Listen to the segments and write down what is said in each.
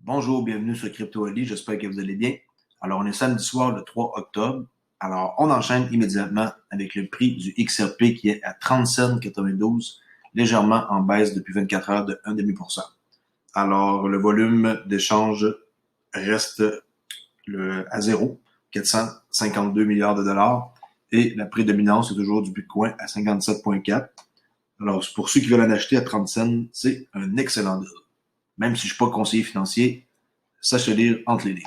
Bonjour, bienvenue sur Crypto Ali, j'espère que vous allez bien. Alors, on est samedi soir le 3 octobre. Alors, on enchaîne immédiatement avec le prix du XRP qui est à 37,92, légèrement en baisse depuis 24 heures de 1,5%. Alors, le volume d'échange reste à zéro, 452 milliards de dollars, et la prédominance est toujours du Bitcoin à 57,4. Alors, pour ceux qui veulent en acheter à 30 cents, c'est un excellent deal. Même si je ne suis pas conseiller financier, sachez lire entre les lignes.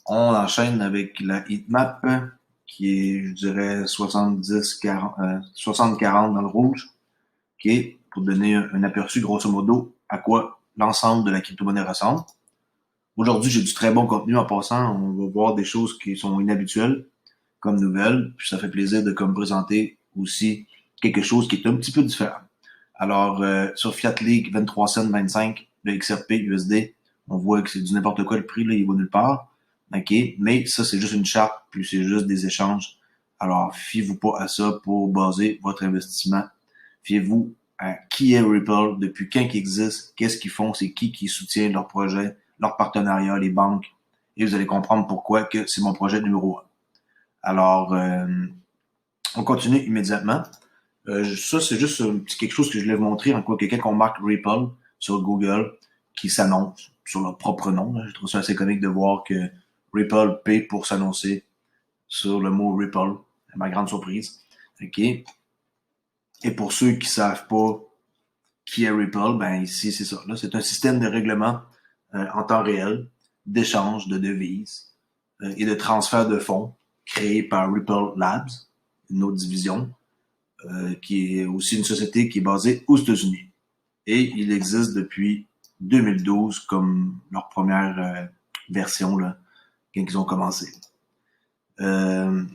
On enchaîne avec la heatmap qui est, je dirais, 60-40 dans le rouge, qui est pour donner un aperçu grosso modo à quoi l'ensemble de la crypto-monnaie ressemble. Aujourd'hui, j'ai du très bon contenu en passant. On va voir des choses qui sont inhabituelles comme nouvelles. Puis ça fait plaisir de comme présenter aussi quelque chose qui est un petit peu différent. Alors, sur Fiat League 23 cents 25, le XRP USD, on voit que c'est du n'importe quoi le prix, là, il va nulle part. OK? Mais ça, c'est juste une charte, puis c'est juste des échanges. Alors, fiez-vous pas à ça pour baser votre investissement. Fiez-vous à qui est Ripple, depuis quand ils existent, qu'est-ce qu'ils font, c'est qui soutient leur projet, leur partenariat, les banques. Et vous allez comprendre pourquoi que c'est mon projet numéro un. Alors, on continue immédiatement. Ça, c'est juste quelque chose que je voulais vous montrer en quoi quelqu'un qu'on marque Ripple sur Google qui s'annonce sur leur propre nom. Je trouve ça assez comique de voir que Ripple paie pour s'annoncer sur le mot Ripple, à ma grande surprise. OK. Et pour ceux qui savent pas qui est Ripple, ben ici, c'est ça. Là, c'est un système de règlement en temps réel, d'échange de devises et de transfert de fonds créé par Ripple Labs, une autre division, qui est aussi une société qui est basée aux États-Unis. Et il existe depuis 2012 comme leur première version là, quand ils ont commencé. C'est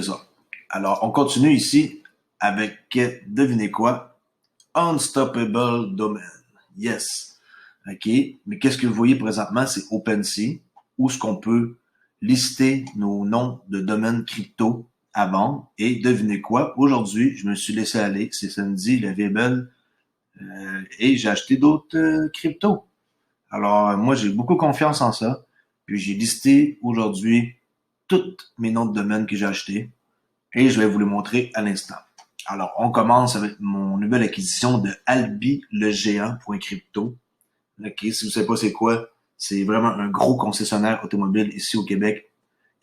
ça. Alors, on continue ici avec, devinez quoi? Unstoppable Domain. Yes. OK. Mais qu'est-ce que vous voyez présentement? C'est OpenSea, où ce qu'on peut lister nos noms de domaines crypto à vendre. Et devinez quoi? Aujourd'hui, je me suis laissé aller. C'est samedi, la vie est belle. Et j'ai acheté d'autres cryptos. Alors, moi, j'ai beaucoup confiance en ça. Puis j'ai listé aujourd'hui tous mes noms de domaine que j'ai achetés. Et je vais vous les montrer à l'instant. Alors, on commence avec mon nouvelle acquisition de albilegéant.crypto. OK, si vous ne savez pas c'est quoi, c'est vraiment un gros concessionnaire automobile ici au Québec.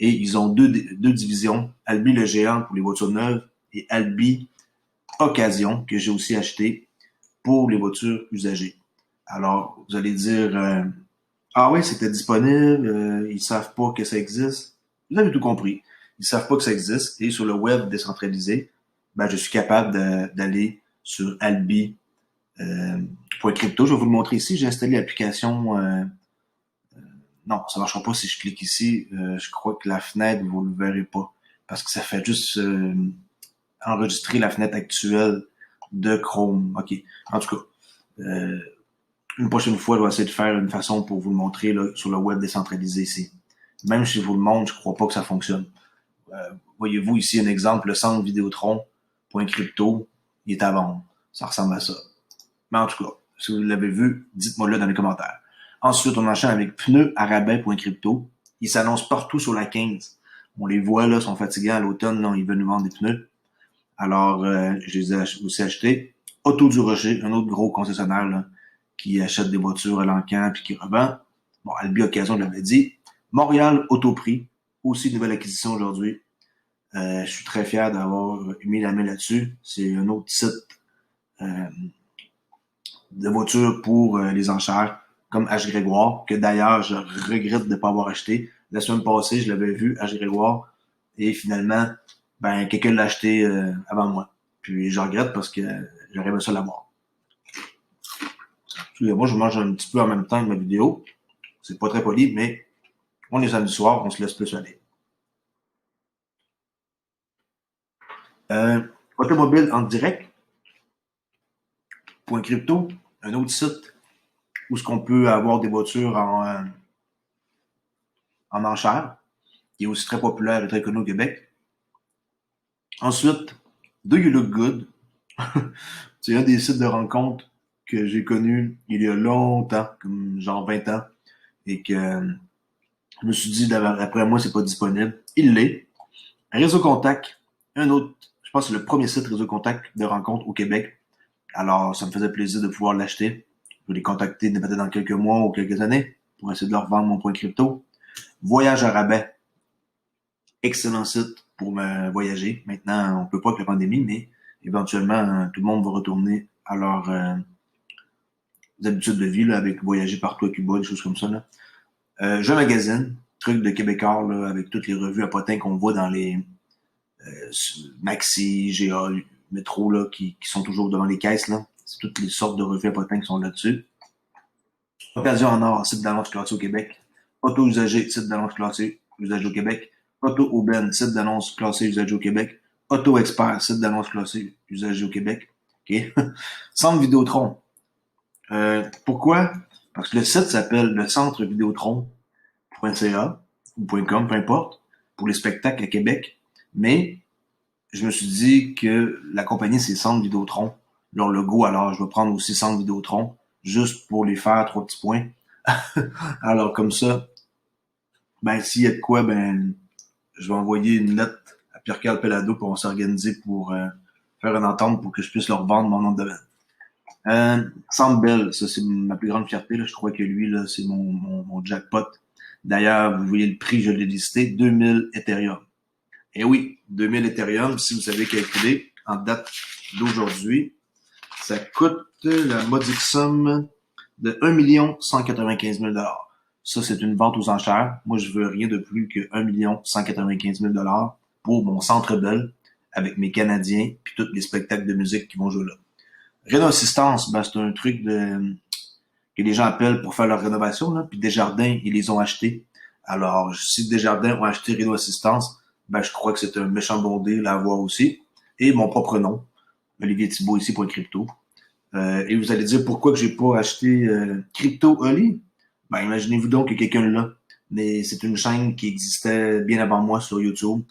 Et ils ont deux divisions, Albi le géant pour les voitures neuves et Albi Occasion que j'ai aussi acheté pour les voitures usagées. Alors, vous allez dire, ah oui, c'était disponible, ils savent pas que ça existe. Vous avez tout compris. Ils savent pas que ça existe. Et sur le web décentralisé, ben, je suis capable d'aller sur albi.crypto. Je vais vous le montrer ici. J'ai installé l'application. Non, ça marchera pas si je clique ici. Je crois que la fenêtre, vous ne le verrez pas. Parce que ça fait juste enregistrer la fenêtre actuelle de Chrome. OK. En tout cas, une prochaine fois, je vais essayer de faire une façon pour vous le montrer là, sur le web décentralisé ici. Même si je vous le montre, je crois pas que ça fonctionne. Voyez-vous ici un exemple, le centre Vidéotron.crypto, il est à vendre. Ça ressemble à ça. Mais en tout cas, si vous l'avez vu, dites-moi le dans les commentaires. Ensuite, on enchaîne avec pneuarabais.crypto. Ils s'annoncent partout sur la 15. On les voit là, sont fatigants à l'automne, là, ils veulent nous vendre des pneus. Alors, je les ai aussi achetés. Auto du Rocher, un autre gros concessionnaire là, qui achète des voitures à l'encan puis qui revend. Bon, Albi Occasion, je l'avais dit. Montréal Autoprix, aussi une nouvelle acquisition aujourd'hui. Je suis très fier d'avoir mis la main là-dessus. C'est un autre site de voitures pour les enchères, comme H. Grégoire, que d'ailleurs, je regrette de ne pas avoir acheté. La semaine passée, je l'avais vu, H. Grégoire, et finalement, ben, quelqu'un l'a acheté avant moi. Puis je regrette parce que j'aurais aimé ça l'avoir. Excusez-moi, je mange un petit peu en même temps que ma vidéo. C'est pas très poli, mais on est samedi soir, on se laisse plus aller. Automobile en direct, point crypto, un autre site où ce qu'on peut avoir des voitures en enchères, qui est aussi très populaire et très connu au Québec. Ensuite, Do You Look Good? C'est un des sites de rencontre que j'ai connu il y a longtemps, comme genre 20 ans, et que je me suis dit, après moi, c'est pas disponible. Il l'est. Réseau Contact, un autre, je pense que c'est le premier site Réseau Contact de rencontre au Québec. Alors, ça me faisait plaisir de pouvoir l'acheter. Je vais les contacter peut-être dans quelques mois ou quelques années pour essayer de leur vendre mon point crypto. Voyage à rabais, excellent site pour me voyager. Maintenant, on peut pas avec la pandémie, mais éventuellement, tout le monde va retourner à leurs habitudes de vie, là, avec voyager partout à Cuba, des choses comme ça. Là. Je magazine, truc de Québécois, là, avec toutes les revues à potins qu'on voit dans les Maxi, GA, Métro, là, qui sont toujours devant les caisses. Là. C'est toutes les sortes de revues à potins qui sont là-dessus. Occasion en or, site d'annonce classé au Québec. Auto usagé, site d'annonce classé, usagé au Québec. Auto Aubaine, site d'annonce classé, usagé au Québec. Auto Expert, site d'annonce classé, usagé au Québec. OK. Centre Vidéotron. Pourquoi? Parce que le site s'appelle le centre vidéotron.ca ou .com, peu importe, pour les spectacles à Québec. Mais je me suis dit que la compagnie, c'est Centre Vidéotron. Leur logo, alors je vais prendre aussi Centre Vidéotron, juste pour les faire 3 petits points. Alors, comme ça, ben, s'il y a de quoi, ben, je vais envoyer une lettre à Pierre-Carl Pelado pour s'organiser pour faire une entente pour que je puisse leur vendre mon nom de domaine. Centre Bell, ça c'est ma plus grande fierté. Là. Je crois que lui, là, c'est mon jackpot. D'ailleurs, vous voyez le prix, je l'ai listé, 2000 Ethereum. Et oui, 2000 Ethereum, si vous savez calculer, en date d'aujourd'hui, ça coûte la modique somme de 1 195 000 $. Ça, c'est une vente aux enchères. Moi, je veux rien de plus que 1 195 000 $ pour mon Centre Bell avec mes Canadiens puis tous les spectacles de musique qui vont jouer là. Réno Assistance, ben, c'est un truc que les gens appellent pour faire leur rénovation, là, puis Desjardins, ils les ont achetés. Alors, si Desjardins ont acheté Réno Assistance, ben, je crois que c'est un méchant bon deal à avoir aussi. Et mon propre nom, Olivier Thibault ici pour le crypto. Et vous allez dire pourquoi que j'ai pas acheté Crypto Oli? Ben, imaginez-vous donc que quelqu'un l'a. Mais c'est une chaîne qui existait bien avant moi sur YouTube.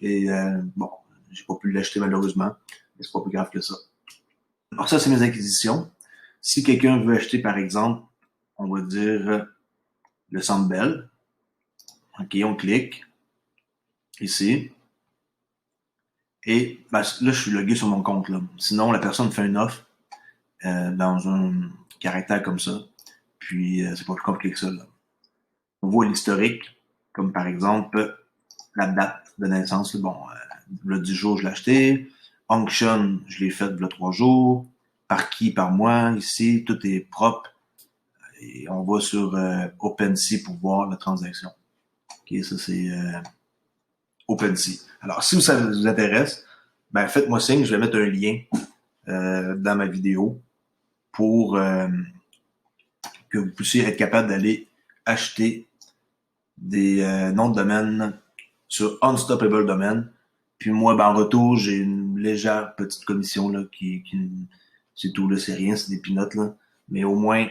Et bon, j'ai pas pu l'acheter malheureusement. Mais c'est pas plus grave que ça. Alors ça, c'est mes acquisitions. Si quelqu'un veut acheter, par exemple, on va dire le Centre Bell. OK, on clique ici. Et ben, là, je suis logué sur mon compte. Là. Sinon, la personne fait une offre dans un caractère comme ça. Puis, c'est pas plus compliqué que ça. Là. On voit l'historique, comme par exemple la date de naissance. Là. Bon, le 10 jours, je l'ai acheté. Auction, je l'ai fait le 3 jours. Par qui, par moi, ici, tout est propre. Et on va sur OpenSea pour voir la transaction. OK, ça c'est OpenSea. Alors, si ça vous intéresse, ben faites-moi signe, je vais mettre un lien dans ma vidéo pour que vous puissiez être capable d'aller acheter des noms de domaine sur Unstoppable Domain. Puis moi, ben, en retour, j'ai une légère petite commission là, c'est tout, là, c'est rien, c'est des peanuts, là. Mais au moins,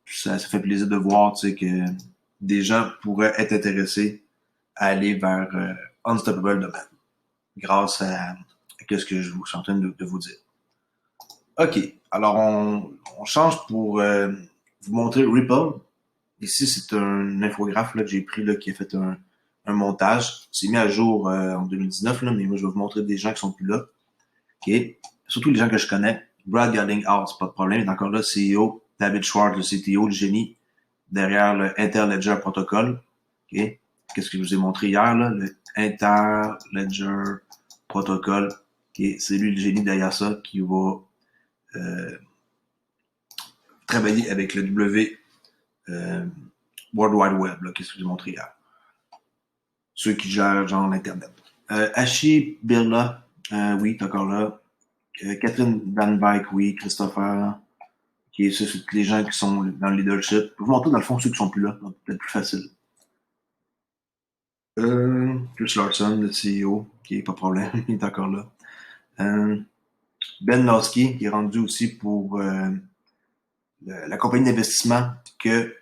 ça fait plaisir de voir tu sais, que des gens pourraient être intéressés à aller vers Unstoppable Domain grâce à ce que je suis en train de vous dire. OK, alors on change pour vous montrer Ripple. Ici, c'est un infographe là, que j'ai pris là, qui a fait un montage. C'est mis à jour en 2019, là, mais moi, je vais vous montrer des gens qui sont plus là. OK. Surtout les gens que je connais. Brad Garlinghouse, pas de problème, il est encore là, CEO. David Schwartz, le CTO, le génie, derrière le Interledger Protocol. OK. Qu'est-ce que je vous ai montré hier, là? Le Interledger Protocol. OK. C'est lui le génie derrière ça qui va travailler avec le World Wide Web, là, qu'est-ce que je vous ai montré hier. Ceux qui gèrent genre l'Internet. Hashi Birla, oui, t'es encore là. Catherine Van Wyck, oui. Christopher, qui est ça, c'est les gens qui sont dans le leadership. Je vais vous montrer dans le fond ceux qui sont plus là, peut-être plus facile. Chris Larson, le CEO, qui est pas de problème, il est encore là. Ben Lawsky, qui est rendu aussi pour la compagnie d'investissement que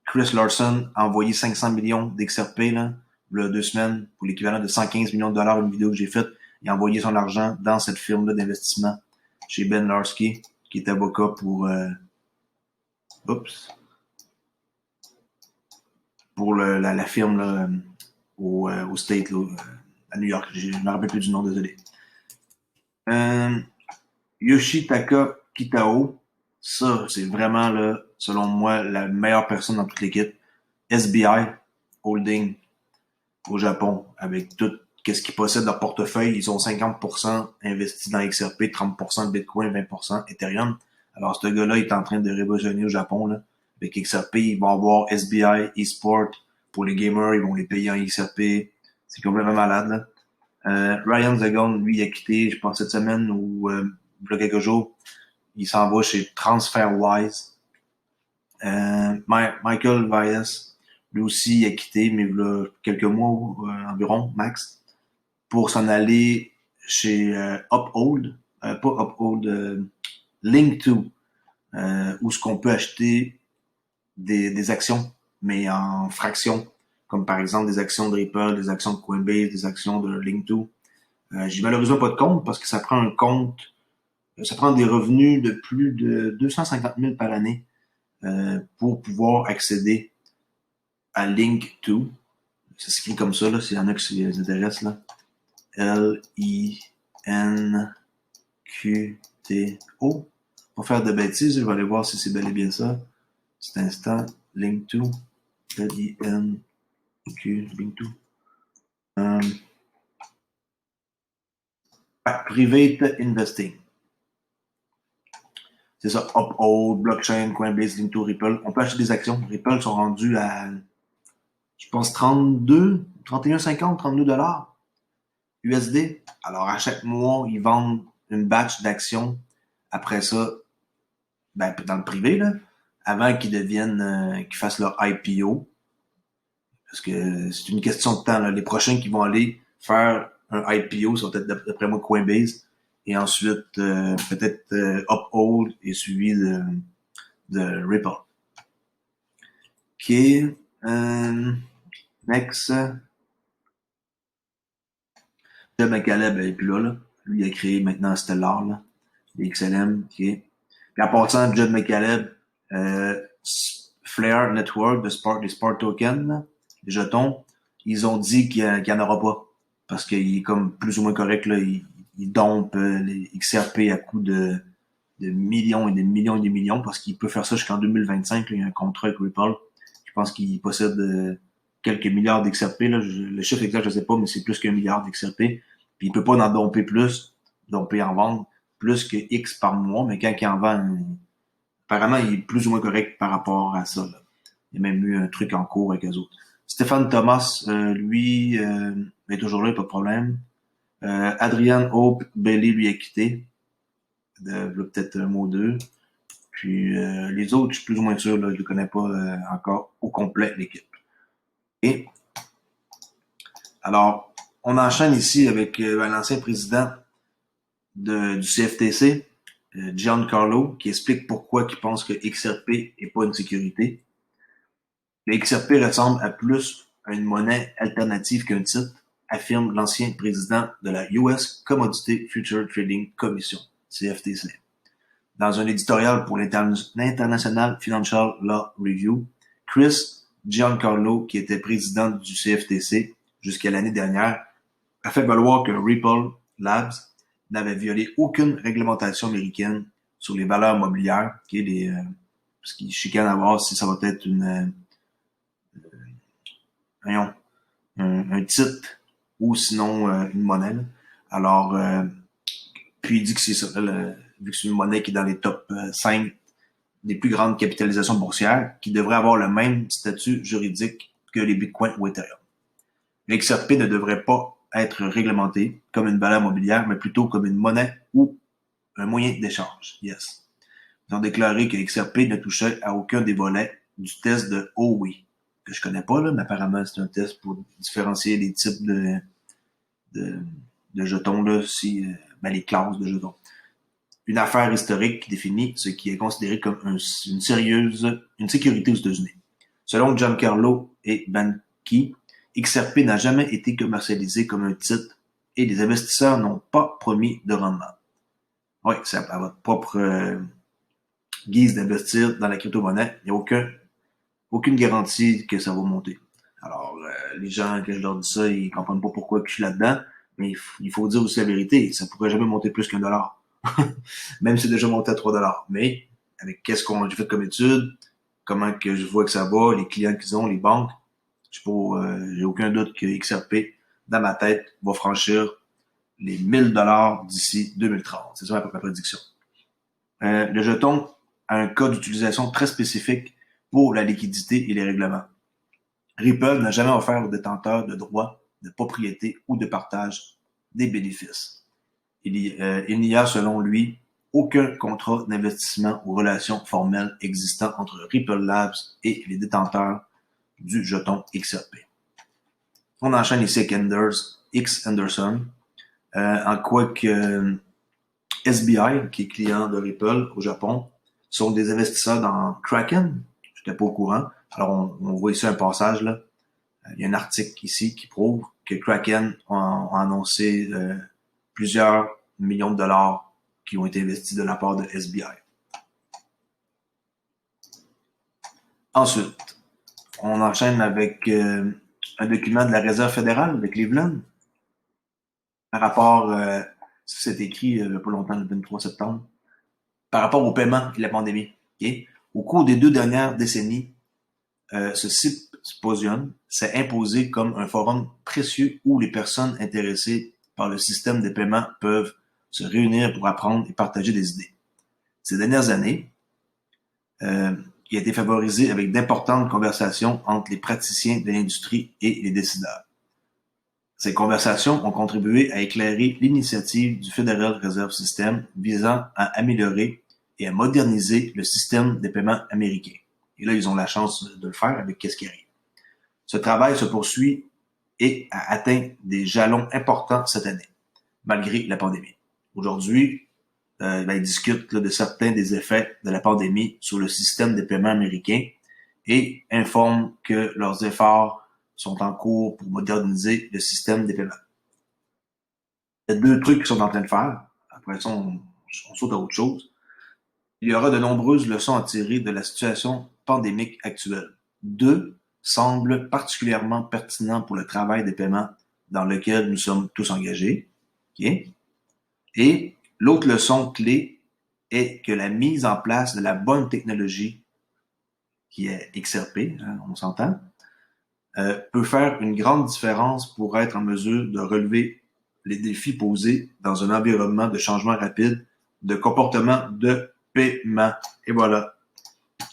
Chris Larson a envoyé 500 millions d'XRP là, il y a 2 semaines, pour l'équivalent de 115 millions de dollars, une vidéo que j'ai faite. Il a envoyé son argent dans cette firme-là d'investissement chez Ben Lawsky. OK, qui est avocat pour la firme là, au State, là, à New York. Je me rappelle plus du nom, désolé. Yoshitaka Kitao, ça, c'est vraiment, là, selon moi, la meilleure personne dans toute l'équipe. SBI Holding au Japon, avec tout ce qu'ils possèdent leur portefeuille. Ils ont 50% investi dans XRP, 30% de Bitcoin, 20% Ethereum. Alors, ce gars-là est en train de révolutionner au Japon, là. Avec XRP, ils vont avoir SBI eSport pour les gamers, ils vont les payer en XRP. C'est complètement malade, là. Ryan Zagon, lui, il a quitté, je pense, cette semaine ou il y a quelques jours. Il s'en va chez TransferWise. Michael Vyas, lui aussi, il a quitté, mais il y a quelques mois environ, max, pour s'en aller chez Uphold, pas Uphold, Link2, où ce qu'on peut acheter des actions, mais en fractions, comme par exemple des actions de Ripple, des actions de Coinbase, des actions de Link2. J'ai malheureusement pas de compte parce que ça prend un compte, ça prend des revenus de plus de 250 000 par année pour pouvoir accéder à Link2. Ça s'écrit comme ça, là, s'il y en a qui les intéressent, là. L-I-N-Q-T-O. Pour faire de bêtises, je vais aller voir si c'est bel et bien ça. Cet instant, Link2. L-I-N-Q, Link2. Private Investing. C'est ça, Uphold, Blockchain, Coinbase, Link2, Ripple. On peut acheter des actions. Ripple sont rendus à, je pense, 31,50, 32 dollars USD. Alors, à chaque mois, ils vendent une batch d'actions. Après ça, ben, dans le privé, là, avant qu'ils deviennent, qu'ils fassent leur IPO. Parce que c'est une question de temps, là. Les prochains qui vont aller faire un IPO sont peut-être, d'après moi, Coinbase. Et ensuite, peut-être Uphold et suivi de Ripple. OK. Next. Jeff McCaleb n'est plus là. Lui, il a créé maintenant Stellar, là. Les XLM. OK. Puis en passant, Judd McCaleb, Flare Network, des Sport Tokens, là, les jetons, ils ont dit qu'il n'y en aura pas. Parce qu'il est comme plus ou moins correct, là. Il dompe les XRP à coût de millions et des millions et des millions parce qu'il peut faire ça jusqu'en 2025. Là, il y a un contrat avec Ripple. Je pense qu'il possède quelques milliards d'XRP. Là. Le chiffre exact, je ne sais pas, mais c'est plus qu'un milliard d'XRP. Puis il peut pas en domper plus, domper en vendre plus que X par mois, mais quand il en vend, apparemment, il est plus ou moins correct par rapport à ça. Là. Il y a même eu un truc en cours avec eux autres. Stéphane Thomas, lui, est toujours là, pas de problème. Adrian Hope Bailey lui a quitté. Peut-être un mot ou deux. Puis les autres, je suis plus ou moins sûr, là, je ne connais pas encore au complet l'équipe. Et alors, on enchaîne ici avec l'ancien président du CFTC, Giancarlo, qui explique pourquoi il pense que XRP n'est pas une sécurité. Le XRP ressemble à plus à une monnaie alternative qu'un titre, affirme l'ancien président de la US Commodity Future Trading Commission, CFTC. Dans un éditorial pour l'International Financial Law Review, Chris Giancarlo, qui était président du CFTC jusqu'à l'année dernière, a fait valoir que Ripple Labs n'avait violé aucune réglementation américaine sur les valeurs mobilières, qui est parce qu'il chicane à voir si ça va être un titre ou sinon une monnaie. Là. Alors, puis il dit que c'est ça, là, vu que c'est une monnaie qui est dans les top 5 des plus grandes capitalisations boursières, qui devrait avoir le même statut juridique que les bitcoins ou Ethereum. L'XRP ne devrait pas être réglementé comme une valeur mobilière, mais plutôt comme une monnaie ou un moyen d'échange. Yes. Ils ont déclaré que XRP ne touchait à aucun des volets du test de OWI, que je connais pas, là, mais apparemment c'est un test pour différencier les types de jetons, là, les classes de jetons. Une affaire historique qui définit ce qui est considéré comme une sécurité aux États-Unis. Selon Giancarlo et Banki, XRP n'a jamais été commercialisé comme un titre et les investisseurs n'ont pas promis de rendement. Oui, c'est à votre propre guise d'investir dans la crypto-monnaie. Il n'y a aucune garantie que ça va monter. Alors, les gens, que je leur dis ça, ils comprennent pas pourquoi je suis là-dedans, mais il faut dire aussi la vérité. Ça pourrait jamais monter plus qu'un dollar. Même si c'est déjà monté à 3 dollars. Mais, avec qu'est-ce qu'on a fait comme étude, comment que je vois que ça va, les clients qu'ils ont, les banques, j'ai aucun doute que XRP, dans ma tête, va franchir les 1000 dollars d'ici 2030. C'est ça ma prédiction. Le jeton a un cas d'utilisation très spécifique pour la liquidité et les règlements. Ripple n'a jamais offert aux détenteurs de droits de propriété ou de partage des bénéfices. Il n'y a, selon lui, aucun contrat d'investissement ou relation formelle existant entre Ripple Labs et les détenteurs du jeton XRP. On enchaîne ici avec X Anderson, en quoi que SBI, qui est client de Ripple au Japon, sont des investisseurs dans Kraken. Je n'étais pas au courant. Alors, on voit ici un passage, là. Il y a un article ici qui prouve que Kraken a annoncé plusieurs millions de dollars qui ont été investis de la part de SBI. Ensuite, on enchaîne avec un document de la Réserve fédérale de Cleveland. Par rapport, c'est écrit il n'y a pas longtemps, le 23 septembre, par rapport au paiement et la pandémie. Okay? Au cours des 2 dernières décennies, ce symposium s'est imposé comme un forum précieux où les personnes intéressées par le système de paiement peuvent se réunir pour apprendre et partager des idées. Ces dernières années, il a été favorisé avec d'importantes conversations entre les praticiens de l'industrie et les décideurs. Ces conversations ont contribué à éclairer l'initiative du Federal Reserve System visant à améliorer et à moderniser le système des paiements américain. Et là, ils ont la chance de le faire avec qu'est-ce qui arrive. Ce travail se poursuit et a atteint des jalons importants cette année, malgré la pandémie. Aujourd'hui, ils discutent de certains des effets de la pandémie sur le système des paiements américains et informent que leurs efforts sont en cours pour moderniser le système des paiements. Il y a 2 trucs qu'ils sont en train de faire. Après ça, on saute à autre chose. Il y aura de nombreuses leçons à tirer de la situation pandémique actuelle. 2 semblent particulièrement pertinents pour le travail des paiements dans lequel nous sommes tous engagés. Okay? Et l'autre leçon clé est que la mise en place de la bonne technologie, qui est XRP, hein, on s'entend, peut faire une grande différence pour être en mesure de relever les défis posés dans un environnement de changement rapide de comportement de paiement. Et voilà.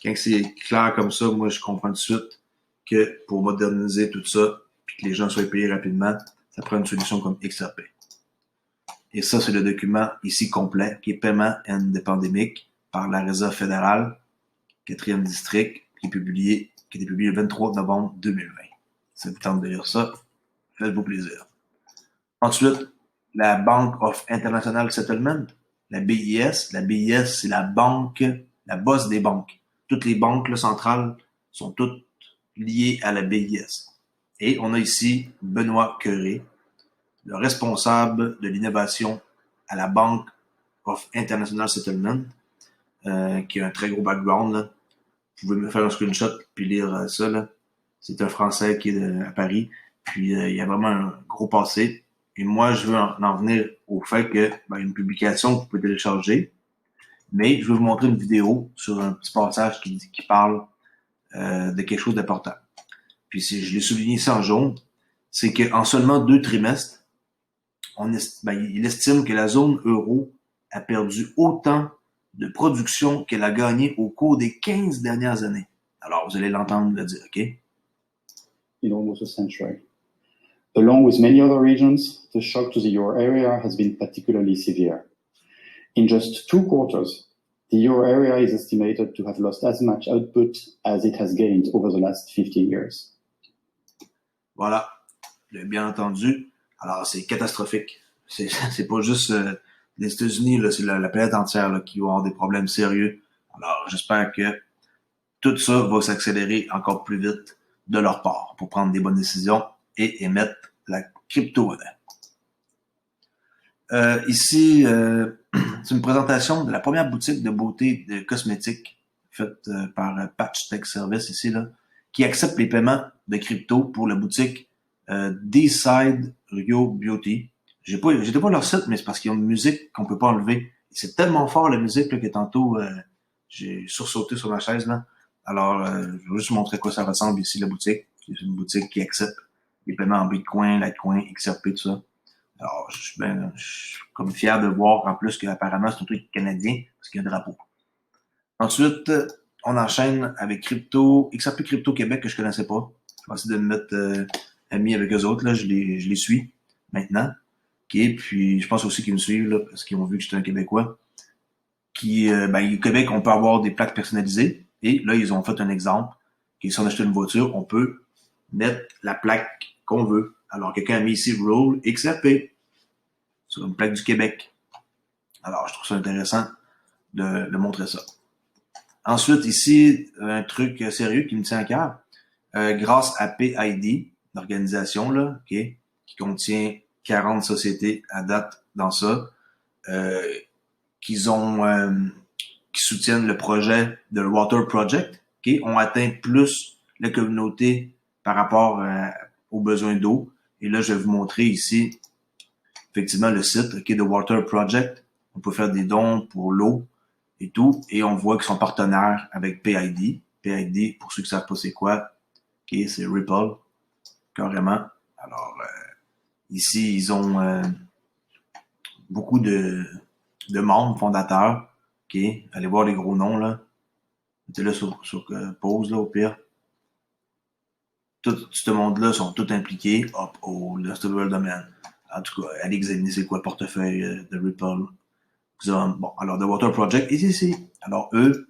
Quand c'est clair comme ça, moi, je comprends tout de suite que pour moderniser tout ça, puis que les gens soient payés rapidement, ça prend une solution comme XRP. Et ça, c'est le document ici complet, qui est Paiement and the Pandemic par la Réserve fédérale, 4e district, qui a été publié le 23 novembre 2020. Ça vous tente de lire ça, faites-vous plaisir. Ensuite, la Bank of International Settlement, la BIS. La BIS, c'est la banque, la boss des banques. Toutes les banques là, centrales sont toutes liées à la BIS. Et on a ici Benoît Queré, le responsable de l'innovation à la Bank of International Settlement, qui a un très gros background. Là. Vous pouvez me faire un screenshot puis lire ça. Là. C'est un Français qui est à Paris. Puis il y a vraiment un gros passé. Et moi, je veux en venir au fait que une publication que vous pouvez télécharger, mais je vais vous montrer une vidéo sur un petit passage qui parle de quelque chose d'important. Puis si je l'ai souligné ici en jaune, c'est qu'en seulement 2 trimestres, il estime que la zone euro a perdu autant de production qu'elle a gagné au cours des 15 dernières années. Alors, vous allez l'entendre le dire, OK? In almost a century. Along with many other regions, the shock to the euro area has been particularly severe. In just 2 quarters, the euro area is estimated to have lost as much output as it has gained over the last 50 years. Voilà, vous l'avez bien entendu. Alors, c'est catastrophique. C'est pas juste les États-Unis, là, c'est la planète entière là, qui va avoir des problèmes sérieux. Alors, j'espère que tout ça va s'accélérer encore plus vite de leur part pour prendre des bonnes décisions et émettre la crypto-monnaie. Ici, c'est une présentation de la première boutique de beauté de cosmétiques faite par Patch Tech Service ici, là, qui accepte les paiements de crypto pour la boutique D-Side Rio Beauty. J'étais pas leur site, mais c'est parce qu'ils ont une musique qu'on peut pas enlever. C'est tellement fort la musique là, que tantôt j'ai sursauté sur ma chaise là. Alors, je vais juste vous montrer à quoi ça ressemble ici la boutique. C'est une boutique qui accepte les paiements en Bitcoin, Litecoin, XRP, tout ça. Alors, je suis comme fier de voir en plus qu'apparemment c'est un truc canadien parce qu'il y a un drapeau. Ensuite, on enchaîne avec Crypto, XRP Crypto Québec que je connaissais pas. Je vais essayer de me mettre ami avec eux autres. Là, je les suis maintenant. Okay, puis je pense aussi qu'ils me suivent là, parce qu'ils ont vu que j'étais un Québécois. Au Québec, on peut avoir des plaques personnalisées. Et là, ils ont fait un exemple. Si on achète une voiture, on peut mettre la plaque qu'on veut. Alors, quelqu'un a mis ici Roll XRP sur une plaque du Québec. Alors, je trouve ça intéressant de montrer ça. Ensuite, ici, un truc sérieux qui me tient à cœur. Grâce à PID, l'organisation là, okay, qui contient 40 sociétés à date dans ça, qui soutiennent le projet de Water Project, okay, ont atteint plus la communauté par rapport aux besoins d'eau. Et là, je vais vous montrer ici, effectivement, le site okay, de Water Project. On peut faire des dons pour l'eau et tout. Et on voit qu'ils sont partenaires avec PID. PID, pour ceux qui ne savent pas c'est quoi, okay, c'est Ripple, carrément. Alors, ici, ils ont beaucoup de membres fondateurs. Okay. Allez voir les gros noms, là. Mettez là sur pause, là, au pire. Tout ce monde-là sont tous impliqués. Hop, oh, là, c'est le domaine. En tout cas, allez examiner c'est quoi le portefeuille de Ripple. Bon, alors, The Water Project est ici. Alors, eux,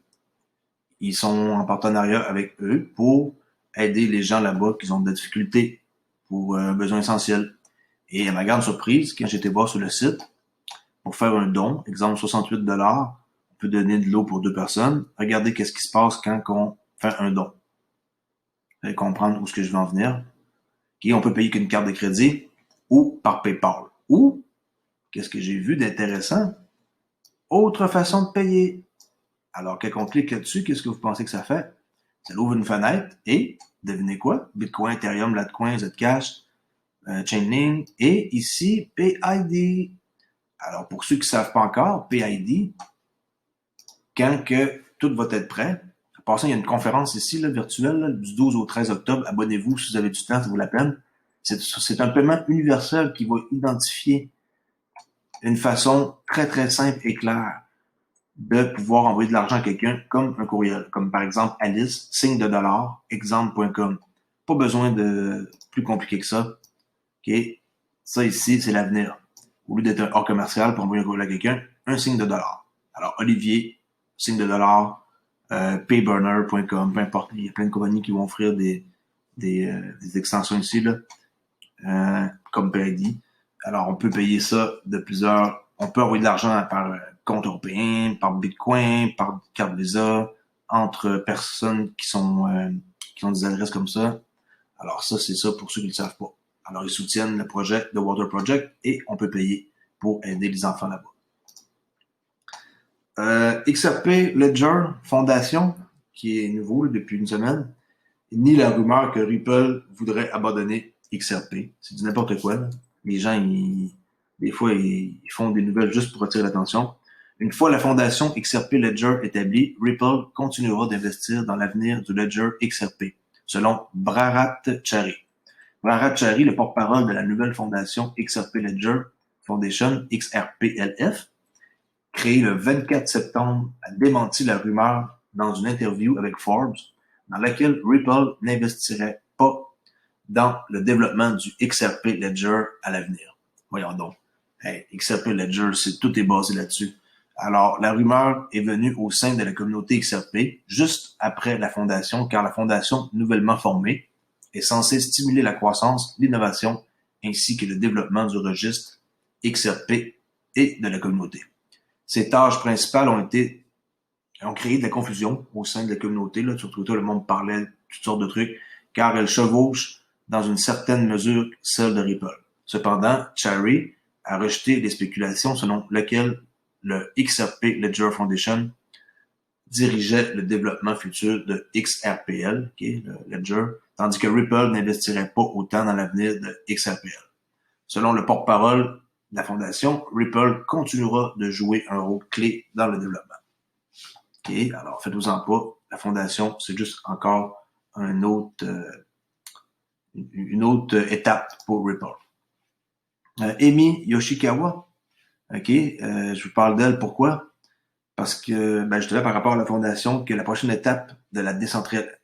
ils sont en partenariat avec eux pour aider les gens là-bas qui ont des difficultés pour un besoin essentiel. Et à ma grande surprise, quand j'étais voir sur le site, pour faire un don, exemple 68$, on peut donner de l'eau pour 2 personnes. Regardez qu'est-ce qui se passe quand on fait un don. Vous allez comprendre où ce que je veux en venir. Okay, on peut payer qu'une carte de crédit ou par PayPal. Ou, qu'est-ce que j'ai vu d'intéressant? Autre façon de payer. Alors, quand on clique là-dessus, qu'est-ce que vous pensez que ça fait? Ça ouvre une fenêtre et, devinez quoi? Bitcoin, Ethereum, Litecoin, Zcash, Chainlink et ici, PID. Alors, pour ceux qui ne savent pas encore, PID, quand que tout va être prêt, en passant, il y a une conférence ici, là, virtuelle, là, du 12 au 13 octobre. Abonnez-vous si vous avez du temps, ça vaut la peine. C'est un paiement universel qui va identifier une façon très, très simple et claire de pouvoir envoyer de l'argent à quelqu'un comme un courriel. Comme par exemple Alice, signe de dollar, exemple.com. Pas besoin de plus compliqué que ça. Okay? Ça ici, c'est l'avenir. Au lieu d'être un hors commercial pour envoyer un courriel à quelqu'un, un signe de dollar. Alors, Olivier, signe de dollar, payburner.com, peu importe. Il y a plein de compagnies qui vont offrir des extensions ici, là, comme PayD. Alors, on peut payer ça de plusieurs... On peut envoyer de l'argent par compte européen, par Bitcoin, par carte Visa, entre personnes qui ont des adresses comme ça. Alors, ça, c'est ça pour ceux qui ne le savent pas. Alors, ils soutiennent le projet de Water Project et on peut payer pour aider les enfants là-bas. XRP Ledger Fondation, qui est nouveau là, depuis une semaine, ni la rumeur que Ripple voudrait abandonner XRP. C'est du n'importe quoi. Là. Les gens, des fois, ils font des nouvelles juste pour attirer l'attention. Une fois la fondation XRP Ledger établie, Ripple continuera d'investir dans l'avenir du Ledger XRP, selon Bharat Chari. Bharat Chari, le porte-parole de la nouvelle fondation XRP Ledger Foundation, XRPLF, créée le 24 septembre, a démenti la rumeur dans une interview avec Forbes, dans laquelle Ripple n'investirait pas dans le développement du XRP Ledger à l'avenir. Voyons donc. Hey, XRP Ledger, tout est basé là-dessus. Alors, la rumeur est venue au sein de la communauté XRP juste après la fondation, car la fondation nouvellement formée est censée stimuler la croissance, l'innovation, ainsi que le développement du registre XRP et de la communauté. Ses tâches principales ont créé de la confusion au sein de la communauté. Là, sur Twitter, le monde parlait de toutes sortes de trucs, car elles chevauchent dans une certaine mesure celle de Ripple. Cependant, Chari a rejeté les spéculations selon lesquelles le XRP Ledger Foundation dirigeait le développement futur de XRPL, le Ledger, tandis que Ripple n'investirait pas autant dans l'avenir de XRPL. Selon le porte-parole de la fondation, Ripple continuera de jouer un rôle clé dans le développement. Alors faites-vous-en pas, la fondation, c'est juste encore une autre étape pour Ripple. Emi Yoshikawa, je vous parle d'elle, pourquoi? Parce que je dirais par rapport à la fondation que la prochaine étape de la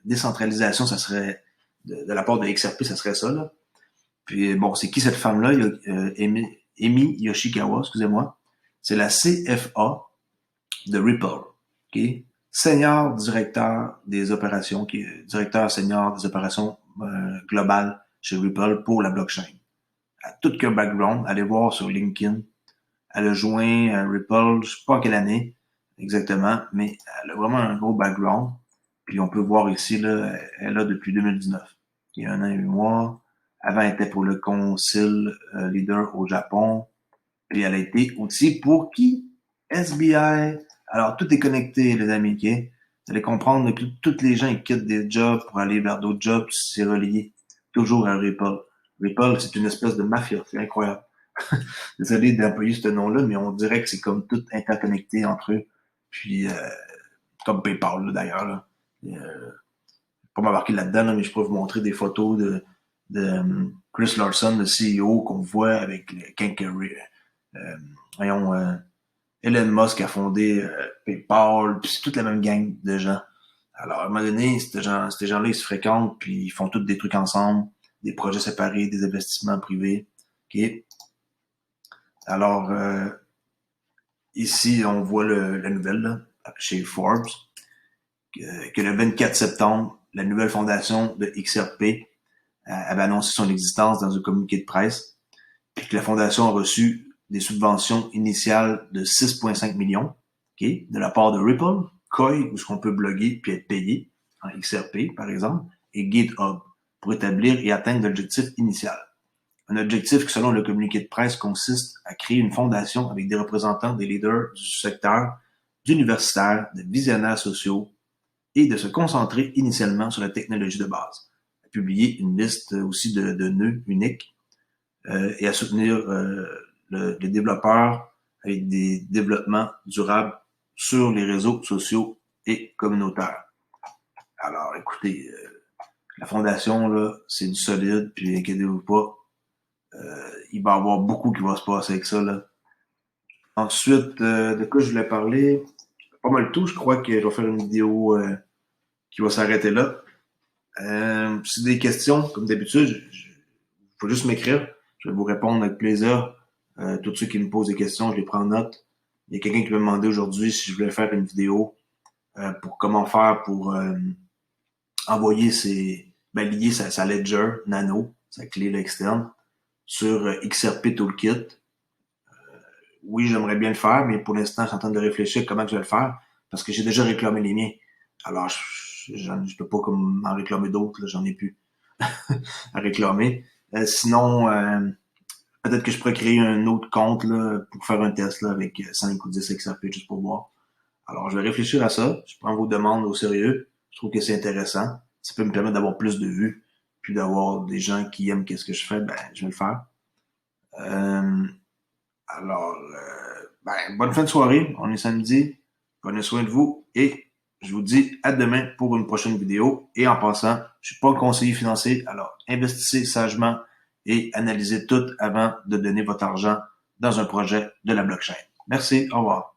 décentralisation, ça serait de la part de XRP, ça serait ça, là. Puis bon, c'est qui cette femme-là? Emi Yoshikawa, excusez-moi. C'est la CFA de Ripple, senior directeur des opérations, qui est directeur senior des opérations globales chez Ripple pour la blockchain. Elle a tout qu'un background, allez voir sur LinkedIn. Elle a joint Ripple, je sais pas en quelle année exactement, mais elle a vraiment un gros background. Puis on peut voir ici, là, elle est là depuis 2019. Il y a 1 an et 8 mois. Avant, elle était pour le Concile leader au Japon. Puis elle a été aussi pour qui? SBI. Alors, tout est connecté, les amis, ok? Vous allez comprendre que tous les gens ils quittent des jobs pour aller vers d'autres jobs, c'est relié toujours à Ripple. Ripple, c'est une espèce de mafia, c'est incroyable. Désolé d'employer ce nom-là, mais on dirait que c'est comme tout interconnecté entre eux. Puis, comme PayPal, là, d'ailleurs. Là. Pas m'embarquer là-dedans, là, mais je peux vous montrer des photos de Chris Larson, le CEO, qu'on voit avec Elon Musk a fondé PayPal, puis c'est toute la même gang de gens. Alors, à un moment donné, ces gens-là, ils se fréquentent, puis ils font tous des trucs ensemble, des projets séparés, des investissements privés. Okay? Alors, ici, on voit la nouvelle là, chez Forbes, que le 24 septembre, la nouvelle fondation de XRP avait annoncé son existence dans un communiqué de presse, puis que la fondation a reçu des subventions initiales de 6,5 millions de la part de Ripple, Koi, où ce qu'on peut bloguer puis être payé, en XRP par exemple, et GitHub, pour établir et atteindre l'objectif initial. Un objectif qui, selon le communiqué de presse, consiste à créer une fondation avec des représentants des leaders du secteur, d'universitaires, de visionnaires sociaux, et de se concentrer initialement sur la technologie de base. À publier une liste aussi de nœuds uniques et à soutenir les développeurs avec des développements durables sur les réseaux sociaux et communautaires. Alors, écoutez, la fondation, là, c'est du solide, puis inquiétez-vous pas, il va y avoir beaucoup qui va se passer avec ça, là. Ensuite, de quoi je voulais parler? Pas mal tout, je crois que je vais faire une vidéo qui va s'arrêter là. Si des questions, comme d'habitude, il faut juste m'écrire. Je vais vous répondre avec plaisir. Tous ceux qui me posent des questions, je les prends en note. Il y a quelqu'un qui m'a demandé aujourd'hui si je voulais faire une vidéo pour comment faire pour envoyer lier sa Ledger Nano, sa clé externe, sur XRP Toolkit. Oui, j'aimerais bien le faire, mais pour l'instant, je suis en train de réfléchir comment je vais le faire, parce que j'ai déjà réclamé les miens. Alors, je peux pas comme en réclamer d'autres, j'en ai plus à réclamer. Sinon, peut-être que je pourrais créer un autre compte là, pour faire un test là, avec 5 ou 10 XRP juste pour voir. Alors, je vais réfléchir à ça. Je prends vos demandes au sérieux. Je trouve que c'est intéressant. Ça peut me permettre d'avoir plus de vues, puis d'avoir des gens qui aiment qu'est-ce que je fais, je vais le faire. Alors, bonne fin de soirée. On est samedi. Prenez soin de vous et je vous dis à demain pour une prochaine vidéo. Et en passant, je suis pas conseiller financier, alors investissez sagement et analysez tout avant de donner votre argent dans un projet de la blockchain. Merci, au revoir.